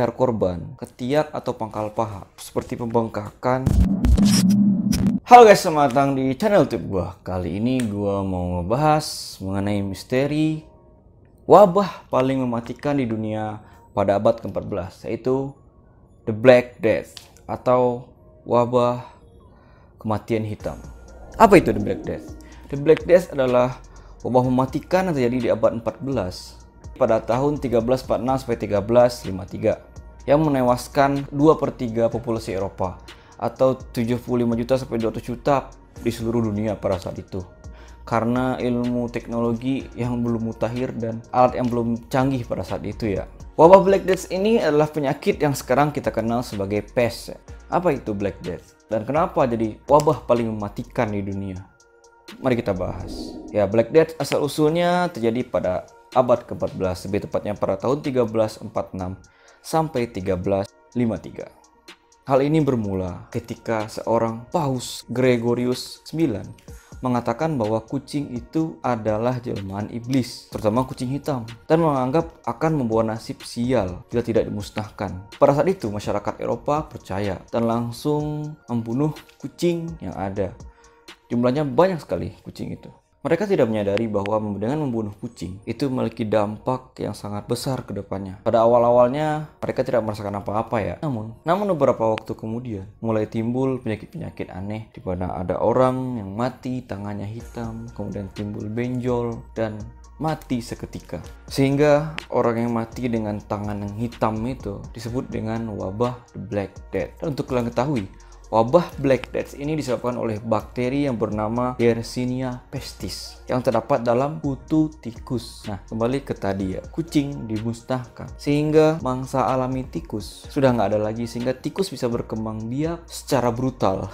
leher korban, ketiak atau pangkal paha, seperti pembengkakan. Halo guys, selamat datang di channel YouTube gua. Kali ini gua mau ngebahas mengenai misteri wabah paling mematikan di dunia pada abad ke-14, yaitu The Black Death atau wabah kematian hitam. Apa itu The Black Death? The Black Death adalah wabah mematikan yang terjadi di abad 14 pada tahun 1346 sampai 1353 yang menewaskan 2/3 populasi Eropa atau 75 juta sampai 200 juta di seluruh dunia pada saat itu, karena ilmu teknologi yang belum mutakhir dan alat yang belum canggih pada saat itu ya. Wabah Black Death ini adalah penyakit yang sekarang kita kenal sebagai pes. Apa itu Black Death dan kenapa jadi wabah paling mematikan di dunia? Mari kita bahas. Ya, Black Death asal usulnya terjadi pada abad ke-14, lebih tepatnya pada tahun 1346 sampai 1353. Hal ini bermula ketika seorang Paus Gregorius IX mengatakan bahwa kucing itu adalah jelmaan iblis, terutama kucing hitam, dan menganggap akan membawa nasib sial bila tidak dimusnahkan. Pada saat itu masyarakat Eropa percaya dan langsung membunuh kucing yang ada. Jumlahnya banyak sekali kucing itu. Mereka tidak menyadari bahwa dengan membunuh kucing itu memiliki dampak yang sangat besar ke depannya. Pada awal-awalnya mereka tidak merasakan apa-apa ya. Namun beberapa waktu kemudian mulai timbul penyakit-penyakit aneh di mana ada orang yang mati tangannya hitam, kemudian timbul benjol dan mati seketika. Sehingga orang yang mati dengan tangan yang hitam itu disebut dengan wabah The Black Death. Dan untuk kalian ketahui, wabah Black Death ini disebabkan oleh bakteri yang bernama Yersinia pestis yang terdapat dalam kutu tikus. Nah, kembali ke tadi ya, kucing dimusnahkan sehingga mangsa alami tikus sudah nggak ada lagi, sehingga tikus bisa berkembang biak secara brutal.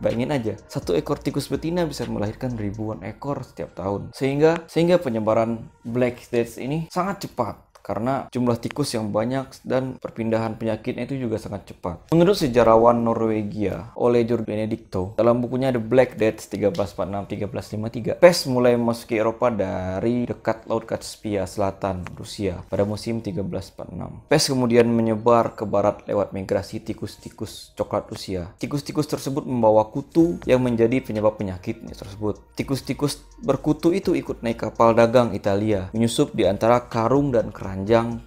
Bayangin aja, satu ekor tikus betina bisa melahirkan ribuan ekor setiap tahun, sehingga penyebaran Black Death ini sangat cepat karena jumlah tikus yang banyak dan perpindahan penyakitnya itu juga sangat cepat. Menurut sejarawan Norwegia Ole Jord Benedicto dalam bukunya The Black Death 1346-1353, pes mulai memasuki Eropa dari dekat Laut Kaspia Selatan Rusia pada musim 1346. Pes kemudian menyebar ke barat lewat migrasi tikus-tikus coklat Rusia. Tikus-tikus tersebut membawa kutu yang menjadi penyebab penyakitnya tersebut. Tikus-tikus berkutu itu ikut naik kapal dagang Italia, menyusup di antara karung dan keranjang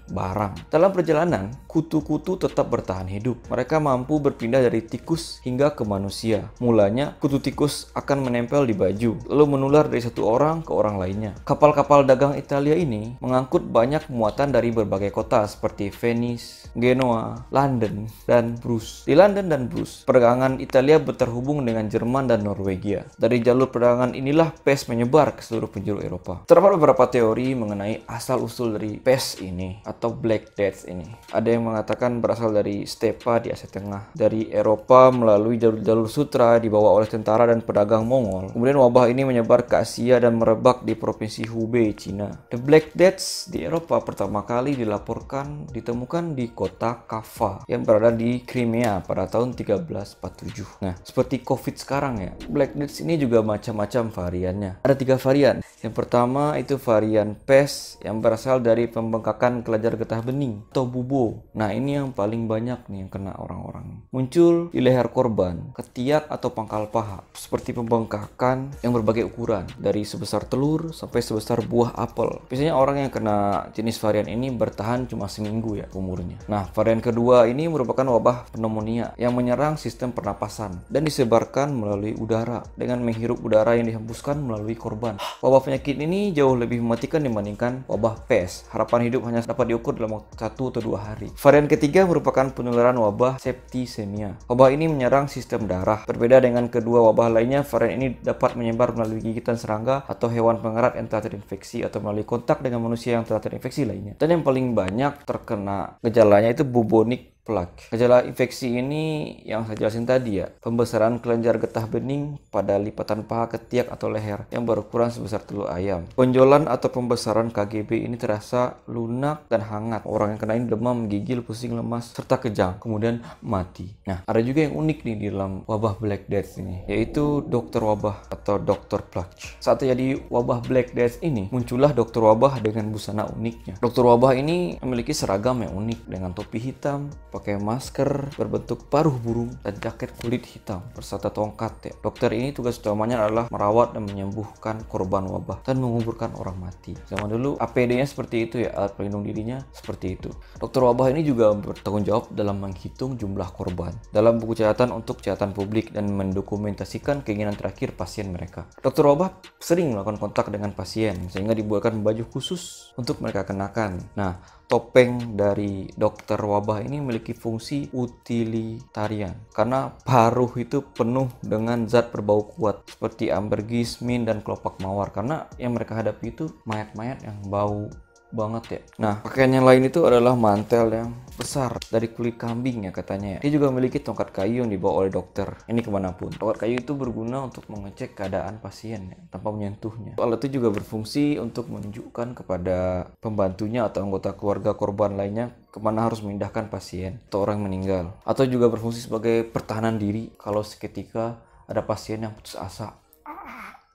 barang. Dalam perjalanan, kutu-kutu tetap bertahan hidup. Mereka mampu berpindah dari tikus hingga ke manusia. Mulanya, kutu tikus akan menempel di baju, lalu menular dari satu orang ke orang lainnya. Kapal-kapal dagang Italia ini mengangkut banyak muatan dari berbagai kota seperti Venice, Genoa, London, dan Bruges. Di London dan Bruges, perdagangan Italia terhubung dengan Jerman dan Norwegia. Dari jalur perdagangan inilah pes menyebar ke seluruh penjuru Eropa. Terdapat beberapa teori mengenai asal-usul dari pes ini atau Black Death ini. Ada yang mengatakan berasal dari stepa di Asia Tengah, dari Eropa melalui jalur sutra dibawa oleh tentara dan pedagang Mongol. Kemudian wabah ini menyebar ke Asia dan merebak di provinsi Hubei, Cina. The Black Death di Eropa pertama kali ditemukan di kota Kava yang berada di Crimea pada tahun 1347. Nah, seperti COVID sekarang ya, Black Death ini juga macam-macam variannya. Ada 3 varian. Yang pertama itu varian pes yang berasal dari pembengkakan kelenjar getah bening atau bubo. Nah, ini yang paling banyak nih yang kena orang-orang. Muncul di leher korban, ketiak atau pangkal paha, seperti pembengkakan yang berbagai ukuran, dari sebesar telur sampai sebesar buah apel. Biasanya orang yang kena jenis varian ini bertahan cuma seminggu ya umurnya. Nah, varian kedua ini merupakan wabah pneumonia yang menyerang sistem pernapasan dan disebarkan melalui udara dengan menghirup udara yang dihembuskan melalui korban. Wabah penyakit ini jauh lebih mematikan dibandingkan wabah pes. Harapan hidup hanya dapat diukur dalam 1 atau 2 hari. Varian ketiga merupakan penularan wabah septisemia. Wabah ini menyerang sistem darah. Berbeda dengan kedua wabah lainnya, varian ini dapat menyebar melalui gigitan serangga atau hewan pengerat yang telah terinfeksi atau melalui kontak dengan manusia yang telah terinfeksi lainnya. Dan yang paling banyak terkena gejalanya itu bubonic plaque. Gejala infeksi ini yang saya jelasin tadi ya, pembesaran kelenjar getah bening pada lipatan paha, ketiak atau leher yang berukuran sebesar telur ayam. Benjolan atau pembesaran KGB ini terasa lunak dan hangat. Orang yang kena ini demam, gigil, pusing, lemas, serta kejang, kemudian mati. Nah, ada juga yang unik nih di dalam wabah Black Death ini, yaitu dokter wabah atau dokter plaque. Saat terjadi wabah Black Death ini, muncullah dokter wabah dengan busana uniknya. Dokter wabah ini memiliki seragam yang unik dengan topi hitam, pakai masker berbentuk paruh burung, dan jaket kulit hitam berserta tongkat ya. Dokter ini tugas utamanya adalah merawat dan menyembuhkan korban wabah dan menguburkan orang mati. Zaman dulu APD-nya seperti itu ya, alat pelindung dirinya seperti itu. Dokter wabah ini juga bertanggung jawab dalam menghitung jumlah korban dalam buku catatan untuk catatan publik dan mendokumentasikan keinginan terakhir pasien mereka. Dokter wabah sering melakukan kontak dengan pasien sehingga dibuatkan baju khusus untuk mereka kenakan. Nah, topeng dari dokter wabah ini memiliki fungsi utilitarian karena paruh itu penuh dengan zat berbau kuat seperti ambergris, mint, dan kelopak mawar, karena yang mereka hadapi itu mayat-mayat yang bau banget ya. Nah, pakaian yang lain itu adalah mantel yang besar dari kulit kambing ya katanya ya. Dia juga memiliki tongkat kayu yang dibawa oleh dokter ini kemanapun. Tongkat kayu itu berguna untuk mengecek keadaan pasien ya, tanpa menyentuhnya. Alat itu juga berfungsi untuk menunjukkan kepada pembantunya atau anggota keluarga korban lainnya kemana harus memindahkan pasien atau orang yang meninggal. Atau juga berfungsi sebagai pertahanan diri kalau seketika ada pasien yang putus asa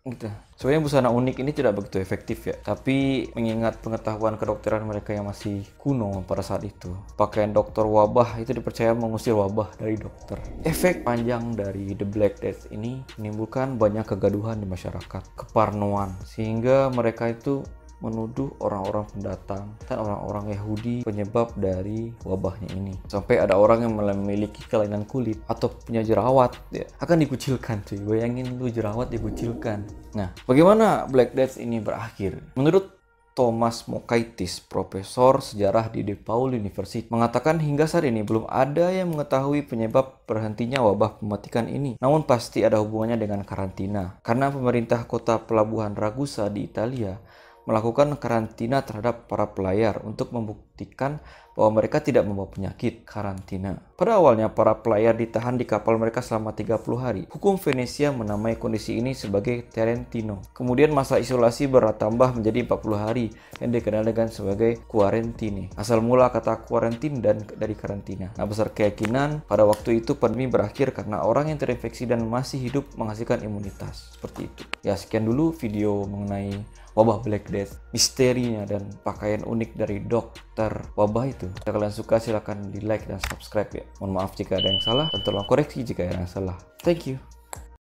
gitu. Sebenarnya busana unik ini tidak begitu efektif ya, tapi mengingat pengetahuan kedokteran mereka yang masih kuno pada saat itu, pakaian dokter wabah itu dipercaya mengusir wabah dari dokter. Efek panjang dari The Black Death ini menimbulkan banyak kegaduhan di masyarakat, keparnoan, sehingga mereka itu menuduh orang-orang pendatang dan orang-orang Yahudi penyebab dari wabahnya ini. Sampai ada orang yang memiliki kelainan kulit atau punya jerawat ya, akan dikucilkan cuy. Bayangin lu jerawat dikucilkan. Nah, bagaimana Black Death ini berakhir? Menurut Thomas Mokaitis, profesor sejarah di DePaul University, mengatakan hingga saat ini belum ada yang mengetahui penyebab berhentinya wabah mematikan ini. Namun pasti ada hubungannya dengan karantina, karena pemerintah kota pelabuhan Ragusa di Italia melakukan karantina terhadap para pelayar untuk membuktikan bahwa mereka tidak membawa penyakit karantina. Pada awalnya para pelayar ditahan di kapal mereka selama 30 hari. Hukum Venesia menamai kondisi ini sebagai Tarentino. Kemudian masa isolasi bertambah menjadi 40 hari yang dikenal dengan sebagai quarantine. Asal mula kata quarantine dan dari karantina. Nah, besar keyakinan pada waktu itu pandemi berakhir karena orang yang terinfeksi dan masih hidup menghasilkan imunitas. Seperti itu. Ya, sekian dulu video mengenai wabah Black Death, misterinya dan pakaian unik dari dokter wabah itu. Jika kalian suka silahkan di like dan subscribe ya. Mohon maaf jika ada yang salah dan tolong koreksi jika ada yang salah. Thank you.